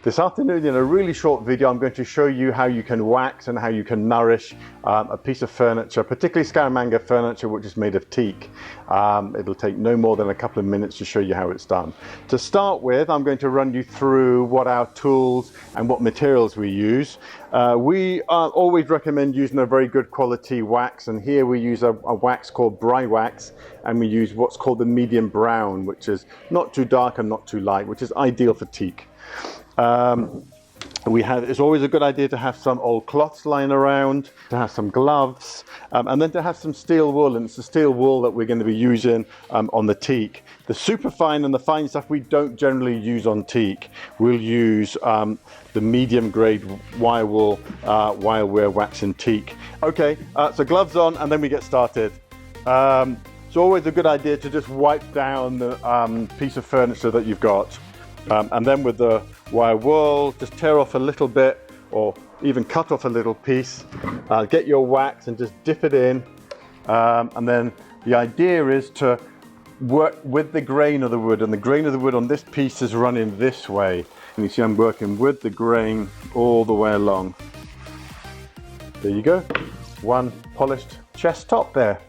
This afternoon, in a really short video, I'm going to show you how you can wax and how you can nourish a piece of furniture, particularly Scaramanga furniture, which is made of teak. It'll take no more than a couple of minutes to show you how it's done. To start with, I'm going to run you through what our tools and what materials we use. We always recommend using a very good quality wax, and here we use a wax called Brywax, and we use what's called the medium brown, which is not too dark and not too light, which is ideal for teak. It's always a good idea to have some old cloths lying around, to have some gloves, and then to have some steel wool, and it's the steel wool that we're going to be using on the teak. The superfine and the fine stuff we don't generally use on teak. We'll use the medium grade wire wool while we're waxing teak. Okay, so gloves on and then we get started. It's always a good idea to just wipe down the piece of furniture that you've got. And then with the wire wool, just tear off a little bit or even cut off a little piece. Get your wax and just dip it in. And then the idea is to work with the grain of the wood, and the grain of the wood on this piece is running this way. And you see I'm working with the grain all the way along. There you go. One polished chest top there.